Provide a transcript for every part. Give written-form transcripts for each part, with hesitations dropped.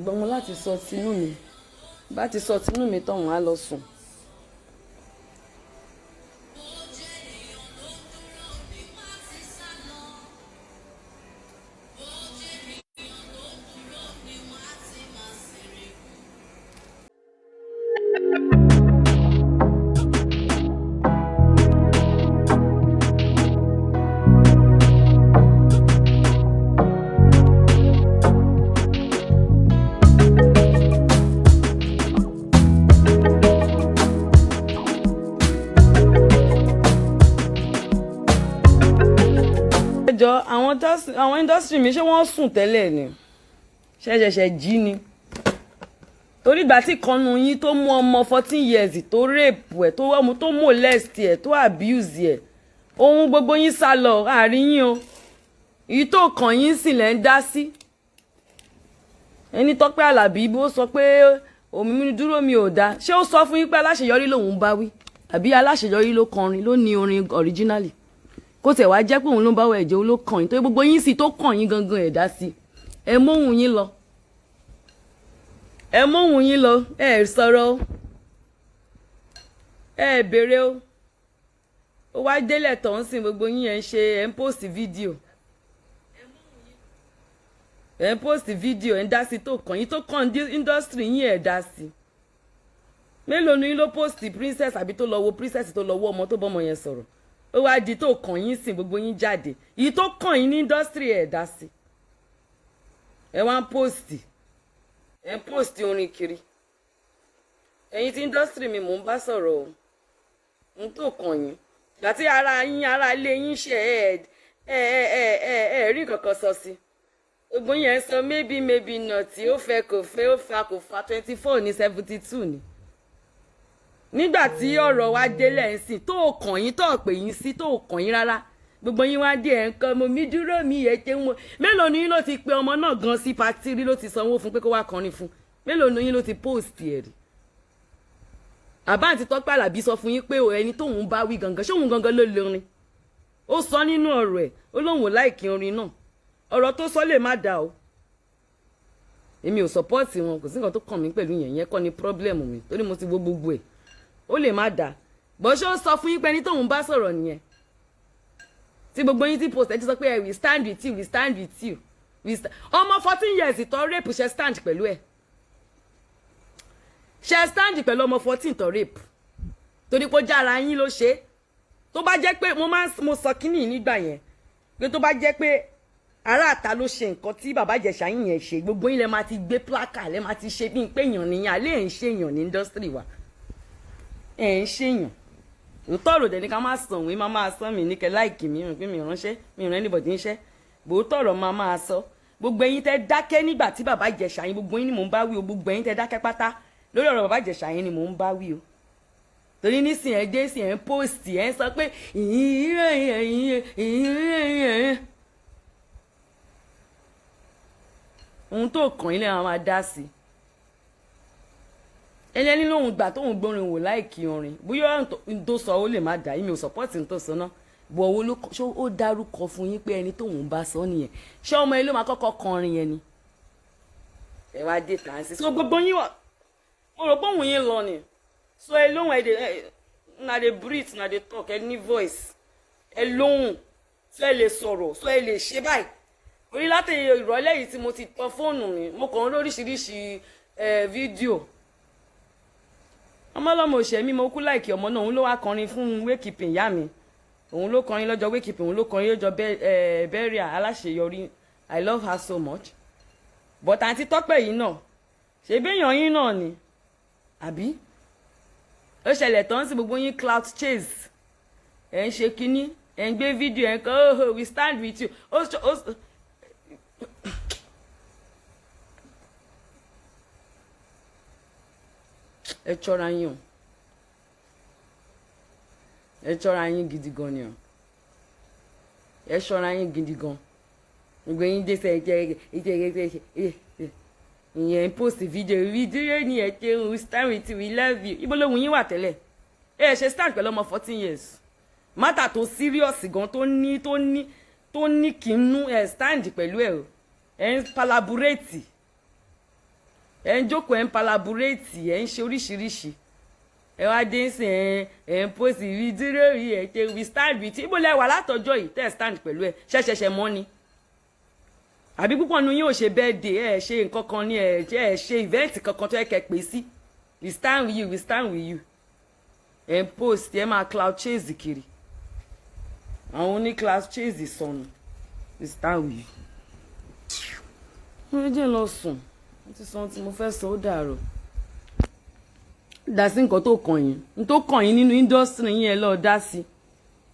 gbọ́n mo láti sọ tinú mi bá ti sọ tinú mi tán wọn á lọ sùn. ẹjọ́ àwọn industry mi ṣé wọ́n sùn tẹ́lẹ̀ ni ṣẹ̀ṣẹ̀ṣẹ̀ jí ni torí ìgbà tí ìkànnù yín tó mú ọmọ 14 years tó rape ẹ̀ tó molest ẹ̀ tó abuse ẹ̀ ohun gbogbo yín sá lọ àárín yín o èyí tó kàn yín sì lẹ́ ń dá sí ẹni Tọ́pẹ́ Àlàbí bó sọ pé òmìnir dúró mi ò dáa ṣé ó sọ fún yín pé aláṣeyọrí lòun bá wí àbí aláṣeyọrí ló kọrin ló ní orin originally kó tẹ̀ wá jẹ́ pé òun ló ń bá wọ ẹ̀jẹ̀ ló kàn yín tó gbogbo yín sì tó kàn yín gangan ẹ̀ dá sí ẹ móhùn yín lọ ẹ móhùn yín lọ ẹ sọ̀rọ̀ o ẹ béèrè o ó wá délẹ̀ tó ń sìn gbogbo yín ẹ̀ ń ṣe ẹ̀ ń post fídíò ẹ̀ ń post fídíò ẹ̀ ń dá sí tó kàn yín tó kàn industry yín ẹ̀ dá sí mélòó ni yín ló post princess àbí tó lọ wo princess tó lọ wo ọmọ tó bọ́mọ yẹn sọ̀rọ̀ ó wá di tó kàn yín sìn gbogbo yín jáde èyí tó kàn yín ní industry ẹ̀ dá sí ẹ wá ń post orin kiri ẹ̀yin tí industry mi mò ń bá sọ̀rọ̀ o n tó kàn yín gbàtí ara ilé yín ṣe ẹ rí kankan sọ sí gbogbo yẹn sọ maybe not ó fẹ́ kò fẹ́ ó fa kò fa 24 ní 72 ni nígbà tí ọ̀rọ̀ wa délẹ̀ ń sìn tó kàn yín tó pè yín sí tó kàn yín rárá gbogbo yín wá dé ẹ̀ ń kọ́ mo mi dúró mi yẹ jẹ́ wọn mélòó ni yín ló ti pe ọmọ náà gan sí patí rí ló ti sanwó fún pé kó wá kọrin fún mélòó ni yín ló ti post ẹ̀ rí àbá àti Tọ́pẹ́ Àlàbí sọ fún yín pé ẹni tóun bá wí gangan ṣé òun gangan ló lórin ó sọ nínú ọ̀rọ̀ ẹ̀ ó lóun ò láìkí orin náà ọ̀rọ̀ tó sọ lè má dà o èmi ò support wọn kò sí nǹkan tó kàn mí pẹ̀lú yẹn kọ́ ni problem mi torí mo ti wo gbogbo ẹ̀ ó lè má dà bó ṣe ó sọ fún yín pé ẹni tóun bá sọ̀rọ̀ nìyẹn tí gbogbo yín ti post ẹ ti sọ pé we stand with you we stand with you ọmọ 14 years tó rape ṣe stand pẹ̀lú ẹ̀ ṣe stand pẹ̀lú ọmọ 14 tó rape torí pé ó jára yín ló ṣe tó bá jẹ́ pé mo sọ kínní nígbà yẹn pé tó bá jẹ́ pé aráàta ló ṣe nǹkan tí bàbá Ìjẹ̀ṣà yín yẹn ṣe gbogbo yín lẹ máa ti gbé plaka lẹ máa ti ṣe bí pé èèyàn nìyẹn alẹ́ ẹ̀ ń ṣèyàn ní industry wa ẹ̀ ń ṣèyàn òótọ́ ọ̀rọ̀ dẹ̀ ní ká máa sàn wí máa sàn mí ní kẹ́ láìkì mi rìn pé mi ránṣẹ́ mi ràn anybody níṣẹ́ bòótọ́ ọ̀rọ̀ máa sọ gbogbo ẹ̀yin tẹ́ dákẹ́ nígbà tí bàbá Ìjẹ̀ṣà yín gbogbo yín ni mò ń bá wí o gbogbo ẹ̀yin tẹ́ dákẹ́ pátá lórí ọ̀rọ̀ bàbá Ìjẹ̀ṣà yín ni mò ń bá wí o torí nísìnyí ẹ dé sí ẹ ń post ẹ ń sọ pé ohun tó kàn yín lẹ́yìn máa dá sí ẹni lóhun gbà tóhun gbórin wò láìkí orin bóyá tó sọ ó lè má dà yín mi ò support ní tó sọ náà bọ̀ owó ló ṣó ó dárúkọ fún yín pé ẹni tóhun bá sọ nìyẹn ṣé ọmọ yín ló máa kọ́kọ́ kọrin yẹn ni ẹ wá dé tàn sí. so gbogbo yín wà mo rò pé òun yín lọ ni so ẹ lóhùn ẹ na dey breathe na dey talk ẹ ní voice ẹ lóhùn so ẹ lè sọ̀rọ̀ so ẹ lè ṣe báyìí orí láti ìrọ̀lẹ́ yìí tí mo ti tọ fóònù mi mo kàn ń lóríṣiríṣi fídíò ọmọlọmọ òṣèmí mo kú láìkí ọmọ náà òun ló wá kọrin fún wékìpìn ìyá mi òun ló kọrin lọ́jọ́ wékìpìn òun ló kọrin lọ́jọ́ bẹ́ríà aláṣeyọrí I love her so much but àǹtí Tọ́pẹ́ yìí náà ṣe béèyàn yín náà ni àbí ó ṣẹlẹ̀ tán sí gbogbo yín clout chase ẹ̀ ń ṣe kínní ẹ̀ ń gbé fídíò ẹ̀ ń kọ́ oh we stand with you ẹ ṣọ́ra yín o ẹ ṣọ́ra yín gidi gan ni o ẹ ṣọ́ra yín gidi gan gbogbo yín dé sẹ ìyẹn post fídíò ni ẹ ṣe we stand with you we love you ibo lóhùn yín wà tẹ́lẹ̀ ẹ ṣe stand pẹ̀lú ọmọ 14 years mátà tó serious gan tó ní kínú ẹ stand pẹ̀lú ẹ o ẹ ń palaburate ẹ ń jókòó ẹ ń palaburéètì ẹ ń ṣe oríṣiríṣi ẹ wá dé ń sìn ẹ ń pósì rí dúró rí ẹ ṣe we stand with ibo lẹ wà látọjọ́ yìí tẹ stand pẹ̀lú ẹ ṣẹṣẹṣẹ mọ ni àbí púpọ̀ nu yín ò ṣe birthday ẹ ṣe nǹkan kan ní ẹ ṣe event kankan tó yẹ kẹ́ pè sí we stand with you we stand with you ẹ ń post ẹ máa cloud chase kiri àwọn oní cloud chase sọnù we stand with you. mo jẹ́ lọ sùn mo ti sọ ohun tí mo fẹ́ sọ ó dàrọ̀ dá sí nǹkan tó kàn yín n tó kàn yín nínú industry yín ẹ lọ dá sí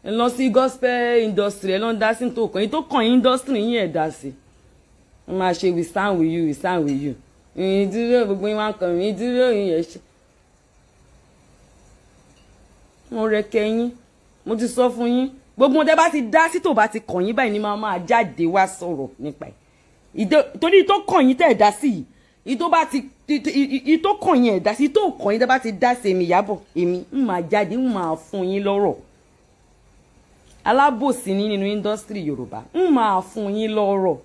ẹ lọ sí gospel industry ẹ lọ dá sí tó kàn yín tó kàn yín industry yín ẹ dá sí ẹ máa ṣe we stand with you we stand with you ìdúró gbogbo yín wá kàn mí ìdúró yín yẹn ṣe mo rẹ kẹyìn mo ti sọ fún yín gbogbo wọn tẹ bá ti dá sí tó bá ti kàn yín báyìí ni máa jáde wá sọ̀rọ̀ nípa ẹ̀ torí tó kàn yín tẹ̀ dá sí yìí ìtò bá ti ìtò kàn yín ẹ̀dá sí ìtò kàn yín tẹ́ bá ti dá sí èmi Ìyábọ̀ èmi ń máa jáde ń máa fún yín lọ́rọ̀ alábòsí ní nínú indọ́sítírì Yorùbá ń máa fún yín lọ́rọ̀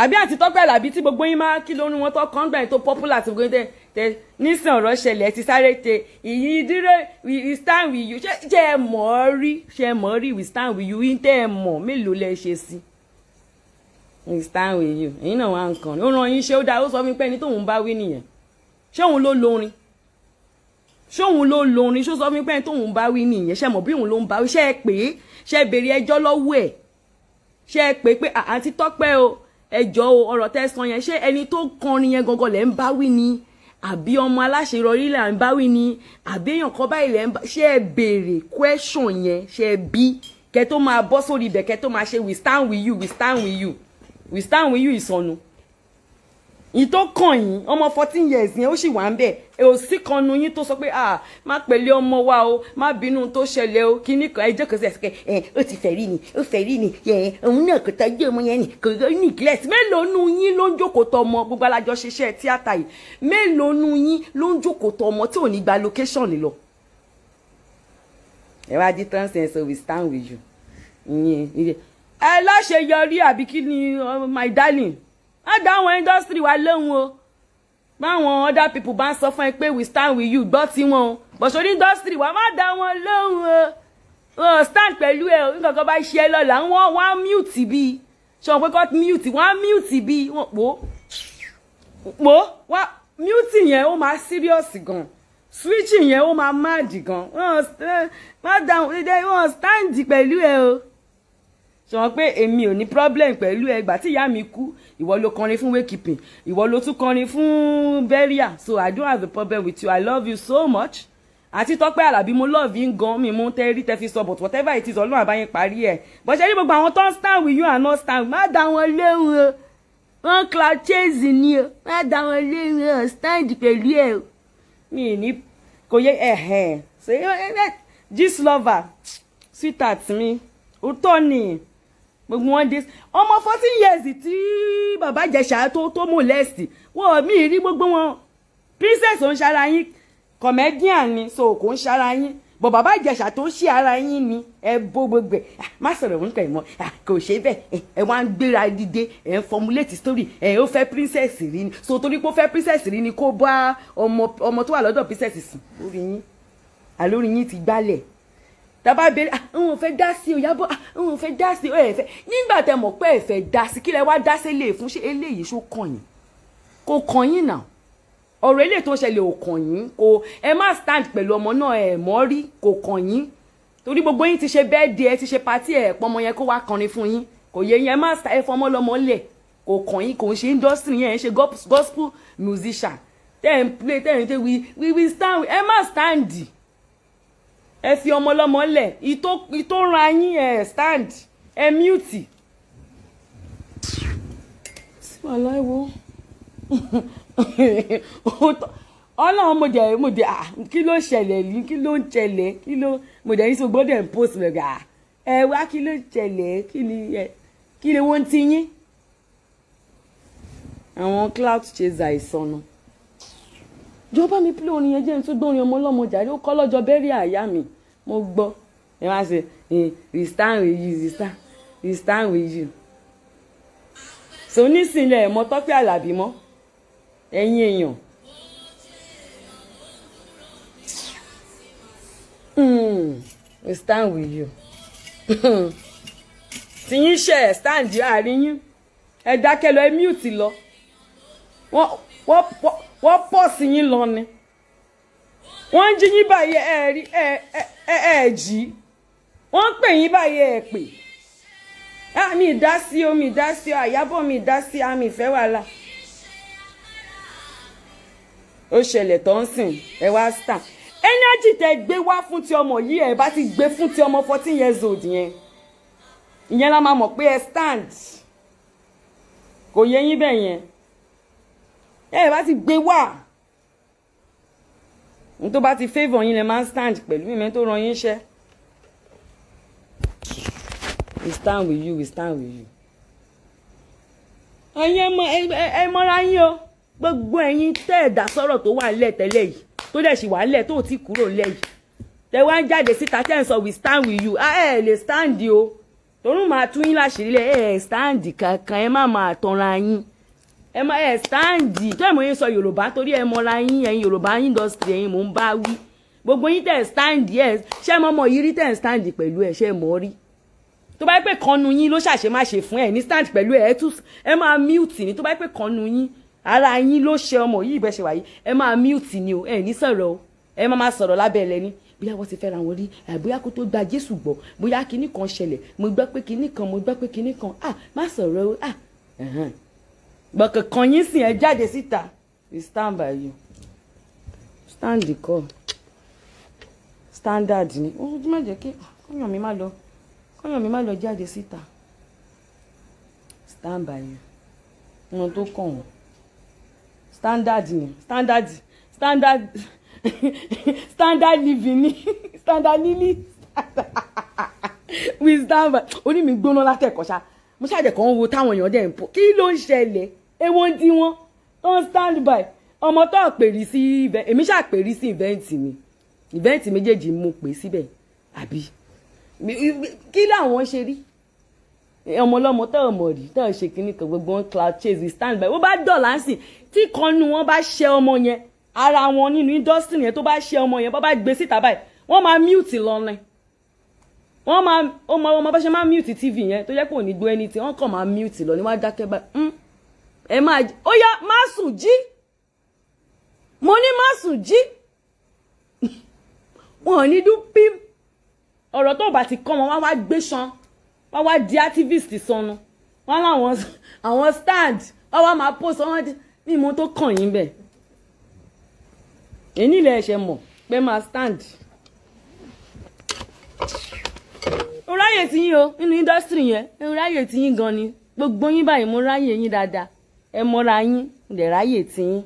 àbí àti Tọ́pẹ́ Àlàbí tí gbogbo yín máa kí lórí wọn tó kàn gbà yín tó popular tí gbogbo yín tẹ nísìn ọ̀rọ̀ ṣẹlẹ̀ ti sáré tẹ ìyí dúró we stand with you ṣe ẹ mọ̀ ọ́ rí we stand with you yín tẹ́ ẹ mọ̀ mélòó lẹ ṣe sí we stand with you ẹ̀yin náà wà ń kàn ní ó ràn yín ṣé ó dáa ó sọ fún mi pé ẹni tóun bá wí nìyẹn ṣé òun ló lórin ṣé ó sọ fún mi pé ẹni tóun bá wí nìyẹn ṣé mọ̀ bí òun ló ń bá wí ṣé ẹ pè é ṣé ẹ béèrè ẹjọ́ lọ́wọ́ ẹ̀ ṣé ẹ pè é pé àǹtí Tọ́pẹ́ o ẹjọ́ o ọ̀rọ̀ tẹ́ sọ yẹn ṣé ẹni tó kọrin yẹn gangan lẹ̀ ń bá wí ni àbí ọmọ aláṣeyọrí lẹ̀ ń bá wí ni àbí èèyàn kan báyìí lẹ̀ ń bá ṣé ẹ béèrè question yẹn ṣé ẹ bí kẹ́ tó máa bọ́ sórí ibẹ̀ kẹ́ tó máa ṣe we stand with you we stand with you we stand with you ìsọnù ìtò kàn yín ọmọ 14 years yẹn ó sì wà ń bẹ̀ ẹ ò sí kan nu yín tó sọ pé má pẹ̀lẹ́ ọmọ wa o má bínú tó ṣẹlẹ̀ o kíní kan ẹjọ́ kan sí ẹ̀sìkẹ́ ó ti fẹ́ rí ni òun náà kò tọ́jú ọmọ yẹn ni kò ní gílẹ̀sì mélòó nu yín ló ń jókòó tọ ọmọ gbogbo alájọ ṣiṣẹ́ tíátà yìí mélòó nu yín ló ń jókòó tọ ọmọ tí ò ní gba location lọ. ẹ wá di transcend so we stand with you ẹ láṣeyọrí àbí kí ni my darling á dá àwọn industry wa lóhùn o báwọn other people bá ń sọ fún ẹ pé we stand with you gbọ́ tí wọn o bọ̀sọ̀rí industry wa má dá wọn lóhùn o wọn stand pẹ̀lú ẹ o nǹkan kan bá ṣe ẹ lọ́la wọ́n á mute bí ṣé wọn pé kọ́ mute wọ́n á mute bí wọ́n pò wá mute yẹn ó máa serious gan switching yẹn ó máa mad gan wọ́n stand pẹ̀lú ẹ o sọ pé èmi ò ní problem pẹ̀lú ẹgbà tí ìyá mi kú ìwọ ló kọrin fún wakekeeping ìwọ ló tún kọrin fún burial so I don't have a problem with you I love you so much àti Tọ́pẹ́ Àlàbí mo love yín gan mi mú tẹ́rí tẹ́ fi sọ but whatever it is Ọlọ́run àbáyín parí ẹ̀ bọ́sẹ̀ ní gbogbo àwọn tó ń stand with you and not stand má dá wọn léwu o wọ́n cloud chase ni o má dá wọn léwu o stand pẹ̀lú ẹ̀ o mi ní kò yẹ ṣe gist lover sweetheart mi ó tọ́ ni gbogbo wọn dé ọmọ 14 years tí bàbá Ìjẹ̀ṣà tó molest wọn mi rí gbogbo wọn princess ò ń ṣara yín comedian ni so kò ń ṣara yín bọ̀ bàbá Ìjẹ̀ṣà tó ṣe ara yín ni ẹ bó gbogbo ẹ má sọ̀rọ̀ wọn kàn mọ́ kò ṣe bẹ́ẹ̀ ẹ wá ń gbéra dìde ẹ ń formulate story ẹ ó fẹ́ princess rí ni so torí pé ó fẹ́ princess rí ni kó bá ọmọ tó wà lọ́dọ̀ princess sùn lórí yín àlórí yín ti gbálẹ̀ tàbá bẹ̀rẹ̀ àwọn ò fẹ́ dá sí o Ìyábọ̀ àwọn ò fẹ́ dá sí o ẹ̀ fẹ́ nígbà tẹ́ mọ̀ pé ẹ̀ fẹ́ dá sí kí lẹ wá dá sí lè fún ṣe eléyìí ṣó kàn yín kò kàn yín náà ọ̀rọ̀ eléyìí tó ṣẹlẹ̀ ò kàn yín kò ẹ má stand pẹ̀lú ọmọ náà ẹ̀ mọ́ rí kò kàn yín torí gbogbo yín ti ṣe birthday ẹ ti ṣe party ẹ̀ pọ́nmọ yẹn kó wá kọrin fún yín kò yẹ yẹn má ẹ fọmọ lọmọ lẹ̀ kò kàn yín kò ń ṣe industry yẹn ẹ ṣe gospel musician tẹ́ ń play tẹ́ ń tẹ́ we stand ẹ má stand ẹ fi ọmọ lọ́mọ lẹ̀ ìtò ran yín ẹ stand ẹ mute. aláìwo ọlọ́run mo dẹ̀ kí ló ṣẹlẹ̀ ní kí ló ń ṣẹlẹ̀ kí ló mo dẹ̀ ní sọ gbọ́dọ̀ ń post rẹ̀ gà ẹ wá kí ló ṣẹlẹ̀ kí ni wọ́n ti yín. àwọn cloud chaser ìsọnù jọba mi pílẹ̀ orin yẹn jẹ́ nítorí gbórin ọmọ ọlọ́mọ jàre ó kọ́ lọ́jọ́ bẹ́rí àyà mi mo gbọ́ ẹ máa ṣe we stand with you we stand with you. so nísìnyí ẹ̀ mọ Tọ́pẹ́ Àlàbí mọ́ ẹ̀yin èèyàn. We stand with you. Tí yín ṣe stand àárín yín ẹ dákẹ́ lọ ẹ mute lọ wọ́n pọ̀ sí yín lọ ni wọ́n ń jí yín báyìí ẹ rí ẹ jí wọ́n ń pè yín báyìí ẹ pè mi ìdásí o mi ìdásí o àyábọ̀ mi ìdásí àmì ìfẹ́ wàhálà ó ṣẹlẹ̀ tó ń sìn ẹ wá stand energy tẹ gbé wá fún ti ọmọ yìí ẹ bá ti gbé fún ti ọmọ 14 years old yẹn ìyẹn la máa mọ̀ pé ẹ stand kò yẹ yín bẹ́ẹ̀ yẹn ẹ bá ti gbé wá n tó bá ti favour yín lẹ máa ń stand pẹ̀lú ìmẹ́ tó ran yín ṣẹ́. We stand with you, we stand with you. ẹ̀yin ẹ mọ́ra yín o gbogbo ẹ̀yin tẹ́ ẹ̀dá sọ̀rọ̀ tó wà nílẹ̀ tẹ́lẹ̀ yìí tó dẹ̀ sì wà nílẹ̀ tó ti kúrò nílẹ̀ yìí tẹ́ wá ń jáde síta tẹ́ ń sọ we stand with you ẹ lè stand o torún máa tún yín láṣìírí lẹ̀ ẹ stand kankan ẹ má máa tanra yín ẹ stand tó ẹ̀ mọ̀ yín sọ Yorùbá torí ẹ mọ́ra yín ẹ̀yin Yorùbá industry ẹ̀yin mò ń bá wí gbogbo yín tẹ́ stand ẹ ṣé mọ́mọ́ yìí rí tẹ́ stand pẹ̀lú ẹ ṣé mọ́ rí tó bá pẹ́ kanu yín ló ṣàṣemáṣe fún ẹ ní stand pẹ̀lú ẹ máa mute ni tó bá pẹ́ kanu yín ara yín ló ṣe ọmọ yìí bẹ́ẹ̀ ṣe wáyé ẹ máa mute ni o ẹ ní sọ̀rọ̀ o ẹ máa sọ̀rọ̀ lábẹ́ ẹ lẹ́ni bóyá wọ́n ti fẹ́ra wọn rí bóyá kó tó gba Jésù gbọ́ bóyá kinní kan ṣẹlẹ̀ mo gbọ́ pé kinní kan má sọ̀rọ̀ o gbọ̀kàn kan yín sìn ẹ jáde síta we stand by you stand the call standard ni ó má jẹ́ kí kọ́yàn mi má lọ jáde síta stand by you wọn tó kàn wọ́n standard ni standard living ni standard living we stand by oní mi gbóná látẹ̀kọ́ ṣá mo ṣàjẹ̀ kan wo táwọn èèyàn dẹ̀ ń pọ̀ kí ló ń ṣẹlẹ̀ ewo ń tí wọ́n tó ń stand by ọmọ tó pèrè sí èmi ṣàpèrè sí event méjèèjì mo pè síbẹ̀ àbí kí làwọn ṣe rí ọmọ ọlọ́mọ tó ọmọ rí tó ṣe kínní kan gbogbo wọn cloud chase we stand by wọ́n bá dọ̀là sí tí kan nu wọn bá ṣe ọmọ yẹn ara wọn nínú industry yẹn tó bá ṣe ọmọ yẹn bọ́ bá gbé síta báyìí wọ́n máa mute lọ́nà wọ́n máa ọmọ bá ṣe máa mute tv yẹn tó jẹ́ pé ò ní gbọ́ ẹni tí wọ́n kàn máa mute lọ ní wọ́n á dákẹ́ báyìí ẹ máa ó yá má sùn jí mo ní má sùn jí wọn ò ní dún pím ọ̀rọ̀ tó bá ti kọ́ wọn wá gbé san wọ́n wá di activist sọnù wọ́n láwọn àwọn stand wọ́n wá máa post wọ́n ní ìmọ̀ tó kàn yín bẹ́ẹ̀ èyí nílẹ̀ ẹ̀ṣẹ̀ mọ̀ pé máa stand ó ráyè tí yín o nínú industry yẹn ó ráyè tí yín gan ni gbogbo yín báyìí mo ráyè yín dáadáa ẹ mọ́ra yín lè ráyè tí yín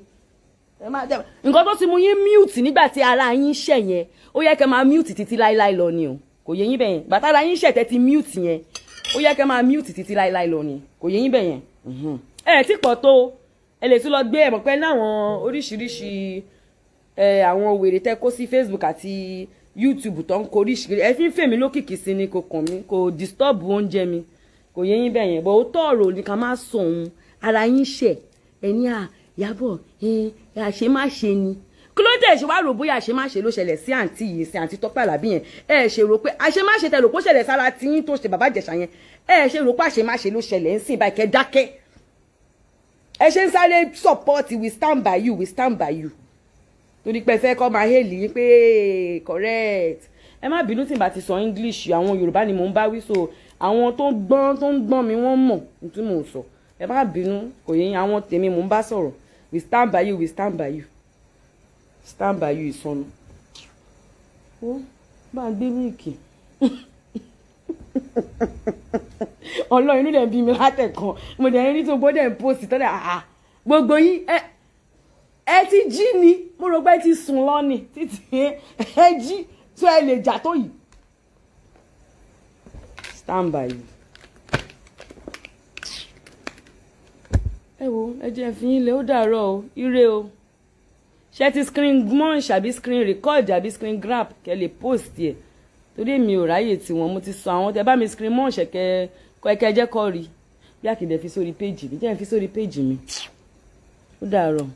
nǹkan tó ti mú yín mute nígbà tí ara yín ṣẹ̀ yẹn ó yẹ kẹ́ máa mute títí láíláí lọ ni o kò yẹ yín bẹ́ẹ̀ yẹn bàtà ara yín ṣẹ̀ tẹ́ ti mute yẹn ó yẹ kẹ́ máa mute títí láíláí lọ ni kò yẹ yín bẹ́ẹ̀ yẹn ẹ tí pọ̀ tó ẹ lè tún lọ gbé ẹ̀mọ̀ pẹ́ láwọn oríṣiríṣi àwọn wèrè tẹ́ kó sí Facebook àti YouTube tó ń kó oríṣiríṣi ẹ fi ń fèmí lókìkí sí ni kò kàn mí kò disturb oúnjẹ mi kò yẹ yín bẹ́ẹ̀ yẹn bọ́ ó tọ̀rọ̀ ní ká má sọ òun ara yín ṣẹ̀ ẹni Ìyábọ̀ àṣemáṣe ni kí ló dé ṣe wá rò bóyá àṣemáṣe ló ṣẹlẹ̀ sí àǹtí yìí sí àǹtí Tọ́pẹ́ Àlàbí yẹn ẹ ṣe rò pé àṣemáṣe tẹ rò pé ó ṣẹlẹ̀ sára tiyín tó ṣe bàbá Ìjẹ̀ṣà yẹn ẹ ṣe rò pé àṣemáṣe ló ṣẹlẹ̀ ń sìn báyìí kẹ́ dákẹ́ ẹ ṣe ń sáré support we stand by you we stand by you torí pé fẹ́ kọ́ máa hélì yín pé correct ẹ má bínú tí n bá ti sọ English àwọn Yorùbá ni mò ń bá wí so àwọn tó ń gbọ́n mi wọ́n mọ̀ tí mò ń sọ ẹ má bínú kò yẹ àwọn tèmi mò ń bá sọ̀rọ̀ we stand by you we stand by you stand by you ìsọnù ó bá gbé míìkì ọlọ́run inú dẹ̀ bí mi látẹ̀kan mo dẹ̀ rí tó gbọ́dẹ̀ ń post tọ́lẹ̀ gbogbo yín ẹ ti jí ni mo rò pé ẹ ti sùn lọ́nì títí ẹ jí tó ẹ lè jà tó yìí stand by you. ẹ wo ẹ jẹ́ fi yín lé ó dàárọ̀ o ire o ṣe ti screen munch àbí screen record àbí screen grab kẹ́ lè post ẹ̀ torí mi ò ráyè tiwọn mo ti sọ àwọn tẹ bá mi screen munch kẹ́ jẹ́ kọ́ rí bí àkìdẹ̀ fi sórí péjì mi jẹ́ fi sórí péjì mi ó dàárọ̀.